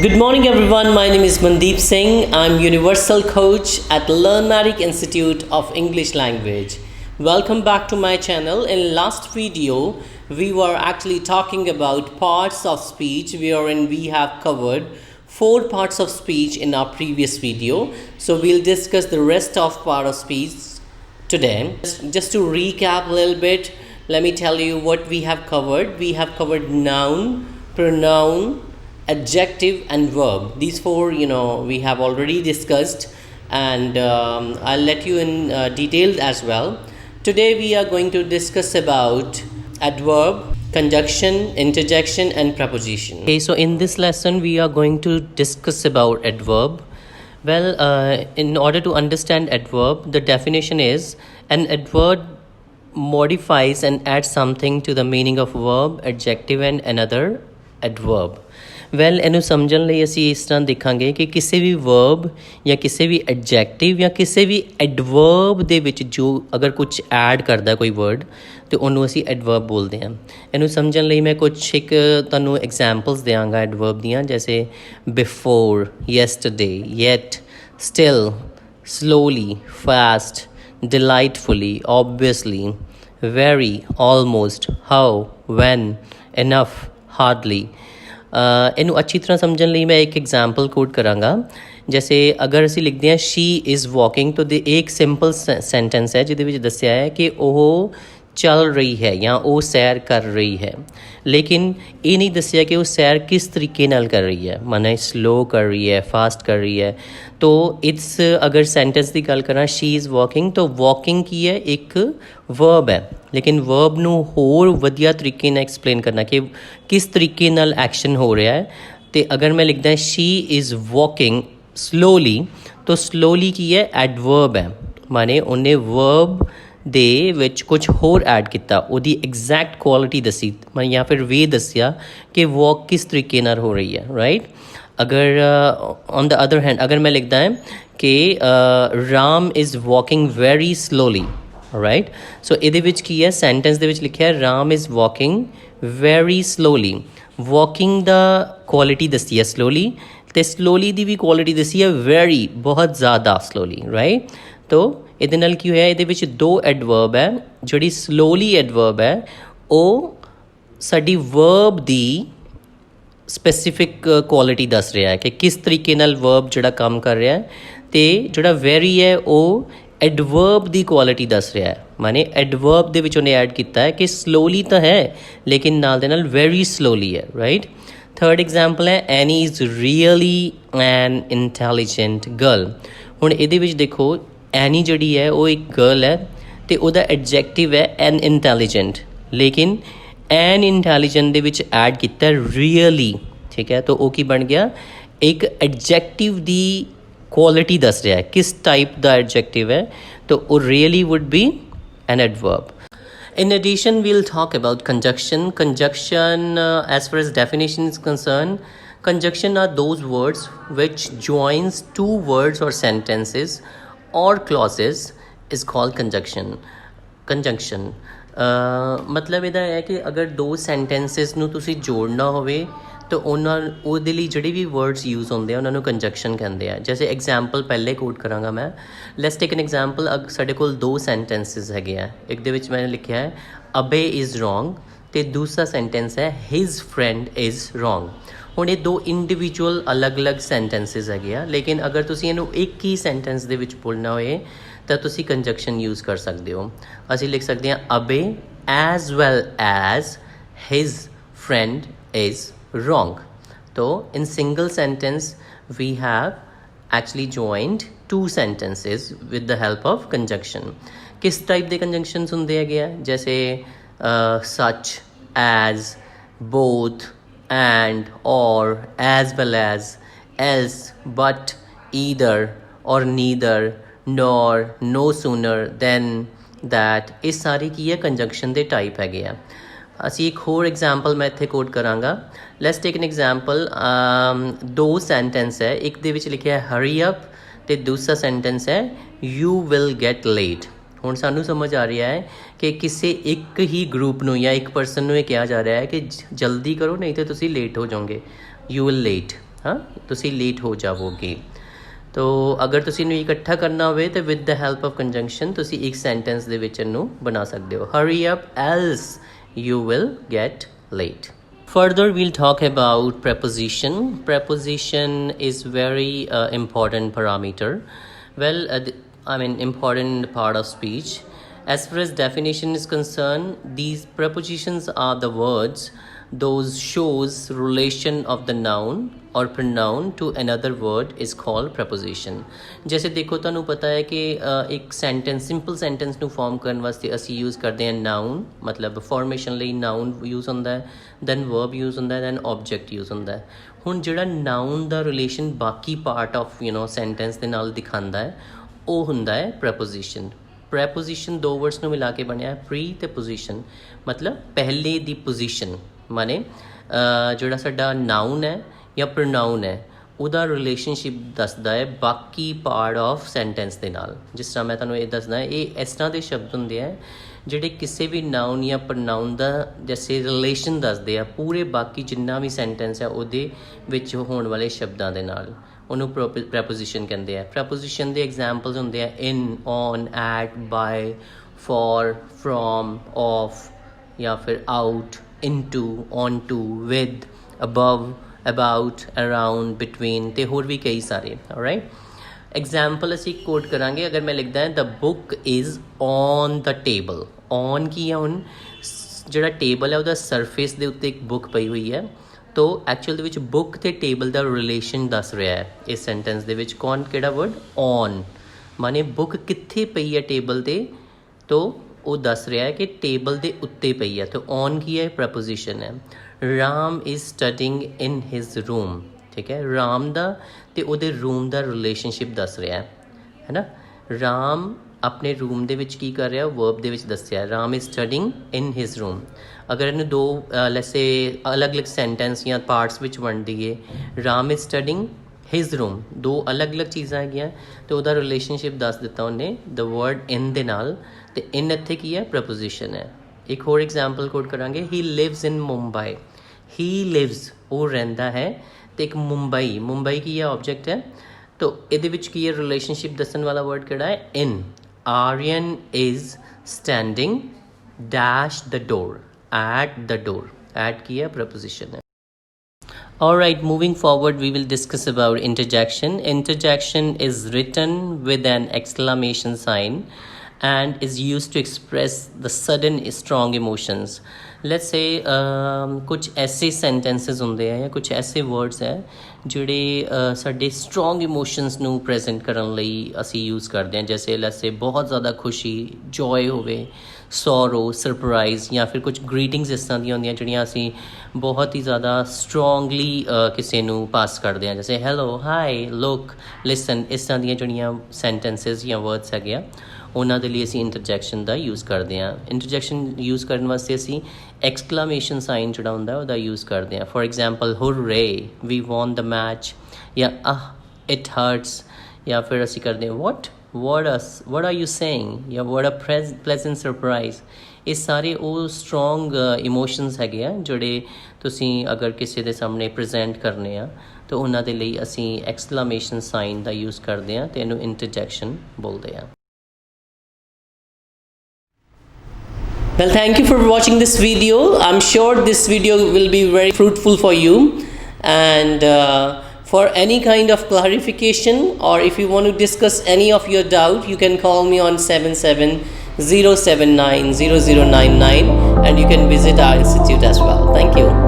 Good morning, everyone. My name is Mandeep Singh. I'm Universal Coach at Learnmatic Institute of English Language. Welcome back to my channel. In last video, we were actually talking about parts of speech, wherein we have covered 4 parts of speech in our previous video. So we'll discuss the rest of part of speech today. Just to recap a little bit, let me tell you what we have covered. We have covered noun, pronoun, adjective and verb. These 4 we have already discussed, and I'll let you in detail as well. Today we are going to discuss about adverb, conjunction, interjection and preposition. Okay, so in this lesson we are going to discuss about adverb. Well, in order to understand adverb, the definition is an adverb modifies and adds something to the meaning of verb, adjective and another adverb. Well ਇਹਨੂੰ ਸਮਝਣ ਲਈ ਅਸੀਂ ਇਸ ਤਰ੍ਹਾਂ ਦੇਖਾਂਗੇ ਕਿ ਕਿਸੇ ਵੀ verb ਜਾਂ ਕਿਸੇ ਵੀ ਐਡਜੈਕਟਿਵ ਜਾਂ ਕਿਸੇ ਵੀ ਐਡਵਰਬ ਦੇ ਵਿੱਚ ਜੋ ਅਗਰ ਕੁਛ ਐਡ ਕਰਦਾ ਕੋਈ ਵਰਡ ਅਤੇ ਉਹਨੂੰ ਅਸੀਂ ਐਡਵਰਬ ਬੋਲਦੇ ਹਾਂ। ਇਹਨੂੰ ਸਮਝਣ ਲਈ ਮੈਂ ਕੁਛ ਇੱਕ ਤੁਹਾਨੂੰ ਐਗਜ਼ਾਮਪਲਸ ਦਿਆਂਗਾ ਐਡਵਰਬ ਦੀਆਂ, ਜੈਸੇ before, yesterday, yet, still, slowly, fast, delightfully, obviously, very, almost, how, when, enough, hardly. ਇਹਨੂੰ ਅੱਛੀ ਤਰ੍ਹਾਂ ਸਮਝਣ ਲਈ ਮੈਂ ਇੱਕ ਐਗਜ਼ਾਮਪਲ ਕੋਟ ਕਰਾਂਗਾ। ਜੈਸੇ ਅਗਰ ਅਸੀਂ ਲਿਖਦੇ ਹਾਂ ਸ਼ੀ ਇਜ਼ ਵਾਕਿੰਗ, ਤਾਂ ਦੇ ਇੱਕ ਸਿੰਪਲ ਸੈਂਟੈਂਸ ਹੈ ਜਿਹਦੇ ਵਿੱਚ ਦੱਸਿਆ ਹੈ ਕਿ ਉਹ ਚੱਲ ਰਹੀ ਹੈ ਜਾਂ ਉਹ ਸੈਰ ਕਰ ਰਹੀ ਹੈ, ਲੇਕਿਨ ਇਹ ਨਹੀਂ ਦੱਸਿਆ ਕਿ ਉਹ ਸੈਰ ਕਿਸ ਤਰੀਕੇ ਨਾਲ ਕਰ ਰਹੀ ਹੈ, ਮਾਨੇ ਸਲੋ ਕਰ ਰਹੀ ਹੈ, ਫਾਸਟ ਕਰ ਰਹੀ ਹੈ। ਤੋ ਇਟਸ ਅਗਰ ਸੈਂਟੈਂਸ ਦੀ ਗੱਲ ਕਰਾਂ ਸ਼ੀ ਇਜ਼ ਵਾਕਿੰਗ, ਤਾਂ ਵਾਕਿੰਗ ਕੀ ਹੈ, ਇੱਕ ਵਰਬ ਹੈ, ਲੇਕਿਨ ਵਰਬ ਨੂੰ ਹੋਰ ਵਧੀਆ ਤਰੀਕੇ ਨਾਲ ਐਕਸਪਲੇਨ ਕਰਨਾ ਕਿ ਕਿਸ ਤਰੀਕੇ ਨਾਲ ਐਕਸ਼ਨ ਹੋ ਰਿਹਾ ਹੈ। ਅਤੇ ਅਗਰ ਮੈਂ ਲਿਖਦਾ ਸ਼ੀ ਇਜ਼ ਵਾਕਿੰਗ ਸਲੋਲੀ, ਤਾਂ ਸਲੋਲੀ ਕੀ ਹੈ, ਐਡਵਰਬ ਹੈ, ਮਾਨੇ ਉਹਨੇ ਵਰਬ ਦੇ ਵਿੱਚ ਕੁਛ ਹੋਰ ਐਡ ਕੀਤਾ, ਉਹਦੀ ਐਗਜ਼ੈਕਟ ਕੁਆਲਿਟੀ ਦੱਸੀ ਜਾਂ ਫਿਰ ਵੇ ਦੱਸਿਆ ਕਿ ਵਾਕ ਕਿਸ ਤਰੀਕੇ ਨਾਲ ਹੋ ਰਹੀ ਹੈ, ਰਾਈਟ। ਅਗਰ ਔਨ ਦਾ ਅਦਰ ਹੈਂਡ ਅਗਰ ਮੈਂ ਲਿਖਦਾ ਹੈ ਕਿ Ram is walking very slowly, right. So ਇਹਦੇ ਵਿੱਚ ਕੀ ਹੈ, ਸੈਂਟੈਂਸ ਦੇ ਵਿੱਚ ਲਿਖਿਆ Ram is walking very slowly. Walking ਦਾ ਕੁਆਲਿਟੀ ਦੱਸੀ ਹੈ ਸਲੋਲੀ, ਅਤੇ ਸਲੋਲੀ ਦੀ ਵੀ ਕੁਆਲਿਟੀ ਦੱਸੀ ਹੈ ਵੈਰੀ, ਬਹੁਤ ਜ਼ਿਆਦਾ ਸਲੋਲੀ, ਰਾਈਟ। ਤੋ ਇਹਦੇ ਨਾਲ ਕੀ ਹੋਇਆ, ਇਹਦੇ ਵਿੱਚ 2 ਐਡਵਰਬ ਹੈ। ਜਿਹੜੀ ਸਲੋਲੀ ਐਡਵਰਬ ਹੈ ਉਹ ਸਾਡੀ ਵਰਬ ਦੀ ਸਪੈਸੀਫਿਕ ਕੁਆਲਿਟੀ ਦੱਸ ਰਿਹਾ ਹੈ ਕਿ ਕਿਸ ਤਰੀਕੇ ਨਾਲ ਵਰਬ ਜਿਹੜਾ ਕੰਮ ਕਰ ਰਿਹਾ ਹੈ, ਅਤੇ ਜਿਹੜਾ ਵੈਰੀ ਹੈ ਉਹ ਐਡਵਰਬ ਦੀ ਕੁਆਲਿਟੀ ਦੱਸ ਰਿਹਾ ਹੈ, ਮਾਨੇ ਐਡਵਰਬ ਦੇ ਵਿੱਚ ਉਹਨੇ ਐਡ ਕੀਤਾ ਹੈ ਕਿ ਸਲੋਲੀ ਤਾਂ ਹੈ ਲੇਕਿਨ ਨਾਲ ਦੇ ਨਾਲ ਵੈਰੀ ਸਲੋਲੀ ਹੈ, ਰਾਈਟ। ਥਰਡ ਐਗਜ਼ਾਮਪਲ ਹੈ Annie is really an intelligent girl. ਹੁਣ ਇਹਦੇ ਵਿੱਚ ਦੇਖੋ ਐਨੀ ਜਿਹੜੀ ਹੈ ਉਹ ਇੱਕ ਗਰਲ ਹੈ ਅਤੇ ਉਹਦਾ ਐਡਜੈਕਟਿਵ ਹੈ ਐਨ ਇੰਟੈਲੀਜੈਂਟ, ਲੇਕਿਨ ਐਨ ਇੰਟੈਲੀਜੈਂਟ ਦੇ ਵਿੱਚ ਐਡ ਕੀਤਾ ਰੀਅਲੀ, ਠੀਕ ਹੈ। ਤਾਂ ਉਹ ਕੀ ਬਣ ਗਿਆ, ਇੱਕ ਐਡਜੈਕਟਿਵ ਦੀ ਕੁਆਲਿਟੀ ਦੱਸ ਰਿਹਾ ਹੈ, ਕਿਸ ਟਾਈਪ ਦਾ ਐਡਜੈਕਟਿਵ ਹੈ, ਤਾਂ ਉਹ really wood B N adverb. In addition, we'll talk about conjunction. Conjunction, as far as definition is concerned, conjunction are those words which joins 2 words or sentences or clauses is called conjunction. Conjunction ਮਤਲਬ ਇਹਦਾ ਹੈ ਕਿ ਅਗਰ 2 sentences ਨੂੰ ਤੁਸੀਂ ਜੋੜਨਾ ਹੋਵੇ ਤਾਂ ਉਹਦੇ ਲਈ ਜਿਹੜੇ ਵੀ ਵਰਡਸ ਯੂਜ਼ ਹੁੰਦੇ ਆ ਉਹਨਾਂ ਨੂੰ ਕੰਜੰਕਸ਼ਨ ਕਹਿੰਦੇ ਆ। ਜੈਸੇ ਐਗਜ਼ਾਮਪਲ ਪਹਿਲੇ ਕੋਟ ਕਰਾਂਗਾ ਮੈਂ, ਲੈਟਸ ਟੇਕ ਐਨ ਐਗਜ਼ਾਮਪਲ। ਸਾਡੇ ਕੋਲ 2 sentences ਹੈਗੇ ਆ, ਇੱਕ ਦੇ ਵਿੱਚ ਮੈंने ਲਿਖਿਆ ਹੈ ਅਬੇ ਇਜ਼ ਰੋਂਗ, ਅਤੇ ਦੂਸਰਾ ਸੈਂਟੈਂਸ ਹੈ ਹਿਜ਼ ਫਰੈਂਡ ਇਜ਼ ਰੋਂਗ। ਹੁਣ ਇਹ 2 ਇੰਡੀਵਿਜੂਅਲ ਅਲੱਗ-ਅਲੱਗ ਸੈਂਟੈਂਸਿਸ ਹੈਗੇ ਆ, ਲੇਕਿਨ ਅਗਰ ਤੁਸੀਂ ਇਹਨੂੰ ਇੱਕ ਹੀ ਸੈਂਟੈਂਸ ਦੇ ਵਿੱਚ ਬੋਲਣਾ ਹੋਏ ਤਾਂ ਤੁਸੀਂ ਕੰਜੰਕਸ਼ਨ ਯੂਜ਼ ਕਰ ਸਕਦੇ ਹੋ। ਅਸੀਂ ਲਿਖ ਸਕਦੇ ਹਾਂ Abe as well as his friend is wrong. So in single sentence we have actually joined 2 sentences with the help of conjunction. किस type ਦੇ conjunctions ਹੁੰਦੇ ਹੈਗੇ ਆ, जैसे such as, both, and, or, as well as, else, but, either, or neither, nor, no sooner than, that। ਇਹ ਸਾਰੇ ਕੀ ਹੈ ਕੰਜੰਕਸ਼ਨ ਦੇ ਟਾਈਪ ਹੈਗੇ ਆ। ਅਸੀਂ ਇੱਕ ਹੋਰ ਐਗਜ਼ਾਮਪਲ ਮੈਂ ਇੱਥੇ ਕੋਟ ਕਰਾਂਗਾ। Let's take N example. 2 sentence ਹੈ, ਇੱਕ ਦੇ ਵਿੱਚ ਲਿਖਿਆ ਹੈ ਹਰੀ ਅਪ ਅਤੇ ਦੂਸਰਾ ਸੈਂਟੈਂਸ ਹੈ ਯੂ ਵਿਲ ਗੈਟ ਲੇਟ। ਹੁਣ ਸਾਨੂੰ ਸਮਝ ਆ ਰਿਹਾ ਹੈ ਕਿ ਕਿਸੇ ਇੱਕ ਹੀ ਗਰੁੱਪ ਨੂੰ ਜਾਂ ਇੱਕ ਪਰਸਨ ਨੂੰ ਇਹ ਕਿਹਾ ਜਾ ਰਿਹਾ ਹੈ ਕਿ ਜਲਦੀ ਕਰੋ ਨਹੀਂ ਤਾਂ ਤੁਸੀਂ ਲੇਟ ਹੋ ਜਾਓਗੇ, ਯੂ ਵਿਲ ਲੇਟ, हाँ तुसी लेट हो जाओगे। तो अगर तुसी इनू इकट्ठा करना होवे तो with the help of conjunction तुसी एक सेंटेंस दे विच इनू बना सकते हो। Hurry up else you will get late. Further, we'll talk about preposition. Preposition is very important parameter. Well, important part of speech. As far as definition is concerned, these prepositions are the words those shows relation of the noun or pronoun to another word is called preposition. जैसे देखो ਤੁਹਾਨੂੰ ਪਤਾ ਹੈ ਕਿ ਇੱਕ sentence simple sentence ਨੂੰ farm ਕਰਨ ਵਾਸਤੇ ਅਸੀਂ ਯੂਜ਼ ਕਰਦੇ ਹਾਂ ਨਾਊਨ, ਮਤਲਬ ਫਾਰਮੇਸ਼ਨ ਲਈ ਨਾਊਨ ਯੂਜ਼ ਹੁੰਦਾ ਹੈ, ਦੈਨ ਵਰਬ ਯੂਜ਼ ਹੁੰਦਾ ਹੈ, ਦੈਨ ਆਬਜੈਕਟ ਯੂਜ਼ ਹੁੰਦਾ ਹੈ। ਹੁਣ ਜਿਹੜਾ ਨਾਊਨ ਦਾ ਰਿਲੇਸ਼ਨ ਬਾਕੀ ਪਾਰਟ ਆਫ ਸੈਂਟੈਂਸ ਦੇ ਨਾਲ ਦਿਖਾਉਂਦਾ ਹੈ ਉਹ ਹੁੰਦਾ ਹੈ ਪ੍ਰੈਪੋਜੀਸ਼ਨ। ਪ੍ਰੈਪੋਜੀਸ਼ਨ ਦੋ ਵਰਡਸ ਨੂੰ ਮਿਲਾ ਕੇ ਬਣਿਆ ਪ੍ਰੀ ਤੇ ਪੋਜੀਸ਼ਨ, ਮਤਲਬ ਪਹਿਲੇ ਦੀ ਪੋਜੀਸ਼ਨ ਮਾਨੇ ਜਿਹੜਾ ਸਾਡਾ ਨਾਊਨ ਹੈ ਜਾਂ ਪ੍ਰੋਨਾਊਨ ਹੈ ਉਹਦਾ ਰਿਲੇਸ਼ਨਸ਼ਿਪ ਦੱਸਦਾ ਹੈ ਬਾਕੀ ਪਾਰਟ ਆਫ ਸੈਂਟੈਂਸ ਦੇ ਨਾਲ। ਜਿਸ ਤਰ੍ਹਾਂ ਮੈਂ ਤੁਹਾਨੂੰ ਇਹ ਦੱਸਦਾ, ਇਹ ਇਸ ਤਰ੍ਹਾਂ ਦੇ ਸ਼ਬਦ ਹੁੰਦੇ ਆ ਜਿਹੜੇ ਕਿਸੇ ਵੀ ਨਾਊਨ ਜਾਂ ਪ੍ਰੋਨਾਊਨ ਦਾ ਜੈਸੇ ਰਿਲੇਸ਼ਨ ਦੱਸਦੇ ਆ ਪੂਰੇ ਬਾਕੀ ਜਿੰਨਾ ਵੀ ਸੈਂਟੈਂਸ ਹੈ ਉਹਦੇ ਵਿੱਚ ਹੋਣ ਵਾਲੇ ਸ਼ਬਦਾਂ ਦੇ ਨਾਲ, ਉਹਨੂੰ ਪ੍ਰੈਪੋਜੀਸ਼ਨ ਕਹਿੰਦੇ ਆ। ਪ੍ਰੈਪੋਜੀਸ਼ਨ ਦੇ ਐਗਜ਼ਾਮਪਲਸ ਹੁੰਦੇ ਆ in, on, at, by, for, from, of ਜਾਂ ਫਿਰ out, into, onto, with, above, about, around, between ਤੇ ਹੋਰ ਵੀ ਕਈ ਸਾਰੇ। alright, example ਅਸੀਂ ਕੋਟ ਕਰਾਂਗੇ। ਅਗਰ ਮੈਂ ਲਿਖਦਾ ਹਾਂ the book is on the table, on ਕੀ ਹੈ, ਹੁਣ ਜਿਹੜਾ ਟੇਬਲ ਹੈ ਉਹਦਾ ਸਰਫੇਸ ਦੇ ਉੱਤੇ ਇੱਕ ਬੁੱਕ ਪਈ ਹੋਈ ਹੈ, ਤੋ ਐਕਚੁਅਲ ਦੇ ਵਿੱਚ ਬੁੱਕ ਤੇ ਟੇਬਲ ਦਾ ਰਿਲੇਸ਼ਨ ਦੱਸ ਰਿਹਾ ਹੈ ਇਸ ਸੈਂਟੈਂਸ ਦੇ ਵਿੱਚ। ਕੌਣ, ਕਿਹੜਾ ਵਰਡ, on, ਮਾਨੇ ਬੁੱਕ ਕਿੱਥੇ ਪਈ ਹੈ ਟੇਬਲ ਤੇ, ਤੋ ਉਹ ਦੱਸ ਰਿਹਾ ਹੈ ਕਿ ਟੇਬਲ ਦੇ ਉੱਤੇ ਪਈ ਹੈ। ਤਾਂ ਔਨ ਕੀ ਹੈ, ਪ੍ਰੈਪੋਜੀਸ਼ਨ ਹੈ। Ram is studying in his room, ਠੀਕ ਹੈ, ਰਾਮ ਦਾ ਤੇ ਉਹਦੇ ਰੂਮ ਦਾ ਰਿਲੇਸ਼ਨਸ਼ਿਪ ਦੱਸ ਰਿਹਾ ਹੈ ਨਾ। ਰਾਮ ਆਪਣੇ ਰੂਮ ਦੇ ਵਿੱਚ ਕੀ ਕਰ ਰਿਹਾ, ਵਰਬ ਦੇ ਵਿੱਚ ਦੱਸਿਆ Ram is studying in his room. ਅਗਰ ਇਹਨੂੰ ਦੋ ਲੈਸੇ ਅਲੱਗ-ਅਲੱਗ ਸੈਂਟੈਂਸ ਜਾਂ ਪਾਰਟਸ ਵਿੱਚ ਵੰਡ ਦਈਏ, Ram is studying his room, ਦੋ ਅਲੱਗ-ਅਲੱਗ ਚੀਜ਼ਾਂ ਹੈਗੀਆਂ ਤੇ ਉਹਦਾ ਰਿਲੇਸ਼ਨਸ਼ਿਪ ਦੱਸ ਦਿੱਤਾ ਉਹਨੇ ਦ ਵਰਡ ਇਨ ਦੇ ਨਾਲ, ਤੇ ਇਨ ਇੱਥੇ ਕੀ ਹੈ, ਪ੍ਰੈਪੋਜੀਸ਼ਨ ਹੈ। ਇੱਕ ਹੋਰ ਐਗਜ਼ਾਮਪਲ ਕੋਟ ਕਰਾਂਗੇ, ਹੀ ਲਿਵਸ ਇਨ ਮੁੰਬਈ, ਹੀ ਲਿਵਸ ਉਹ ਰਹਿੰਦਾ ਹੈ, ਤੇ ਇੱਕ ਮੁੰਬਈ, ਮੁੰਬਈ ਕੀ ਹੈ, ਆਬਜੈਕਟ ਹੈ। ਤੋ ਇਹਦੇ ਵਿੱਚ ਕੀ ਹੈ, ਰਿਲੇਸ਼ਨਸ਼ਿਪ ਦੱਸਣ ਵਾਲਾ ਵਰਡ ਕਿਹੜਾ ਹੈ, in. Aryan is standing dash the door, at the door, at ਕੀ ਹੈ, ਪ੍ਰੈਪੋਜੀਸ਼ਨ ਹੈ। Alright, moving forward we will discuss about interjection. Interjection is written with an exclamation sign and is used to express the sudden strong emotions. Let's say कुछ ऐसे sentences ਹੁੰਦੇ ਆ ਜਾਂ ਕੁਝ ਐਸੇ words ਹੈ ਜਿਹੜੇ ਸਾਡੇ strong emotions ਨੂੰ present ਕਰਨ ਲਈ ਅਸੀਂ use ਕਰਦੇ ਹਾਂ। ਜੈਸੇ let's say ਬਹੁਤ ਜ਼ਿਆਦਾ ਖੁਸ਼ੀ, joy ਹੋਵੇ, sorrow, surprise, ਜਾਂ ਫਿਰ ਕੁਝ greetings ਇਸ ਤਰ੍ਹਾਂ ਦੀਆਂ ਹੁੰਦੀਆਂ ਜਿਹੜੀਆਂ ਅਸੀਂ ਬਹੁਤ ਹੀ ਜ਼ਿਆਦਾ strongly ਕਿਸੇ ਨੂੰ ਪਾਸ ਕਰਦੇ ਹਾਂ। ਜੈਸੇ hello, hi, look, listen, ਇਸ ਤਰ੍ਹਾਂ ਦੀਆਂ ਜਿਹੜੀਆਂ sentences ਜਾਂ words ਹੈਗੇ ਆ ਉਹਨਾਂ ਦੇ ਲਈ ਅਸੀਂ ਇੰਟਰਜੈਕਸ਼ਨ ਦਾ ਯੂਜ਼ ਕਰਦੇ ਹਾਂ। ਇੰਟਰਜੈਕਸ਼ਨ ਯੂਜ਼ ਕਰਨ ਵਾਸਤੇ ਅਸੀਂ ਐਕਸਕਲਾਮੇਸ਼ਨ ਸਾਈਨ ਜਿਹੜਾ ਹੁੰਦਾ ਉਹਦਾ ਯੂਜ਼ ਕਰਦੇ ਹਾਂ। For example, hurray, we won the match, ਜਾਂ ਇਟ ਹਰਟਸ, ਜਾਂ ਫਿਰ ਅਸੀਂ ਕਰਦੇ ਹਾਂ what are you saying, ਜਾਂ what a pleasant surprise। ਇਹ ਸਾਰੇ ਉਹ ਸਟਰੋਂਗ ਇਮੋਸ਼ਨਸ ਹੈਗੇ ਆ ਜਿਹੜੇ ਤੁਸੀਂ ਅਗਰ ਕਿਸੇ ਦੇ ਸਾਹਮਣੇ ਪ੍ਰੈਜ਼ੈਂਟ ਕਰਨੇ ਆ ਤਾਂ ਉਹਨਾਂ ਦੇ ਲਈ ਅਸੀਂ ਐਕਸਕਲਾਮੇਸ਼ਨ ਸਾਈਨ ਦਾ ਯੂਜ਼ ਕਰਦੇ ਹਾਂ ਤੇ ਇਹਨੂੰ ਇੰਟਰਜੈਕਸ਼ਨ ਬੋਲਦੇ ਆ। Well, thank you for watching this video. I'm sure this video will be very fruitful for you, and for any kind of clarification or if you want to discuss any of your doubt, you can call me on 77 079 0099 and you can visit our institute as well. Thank you.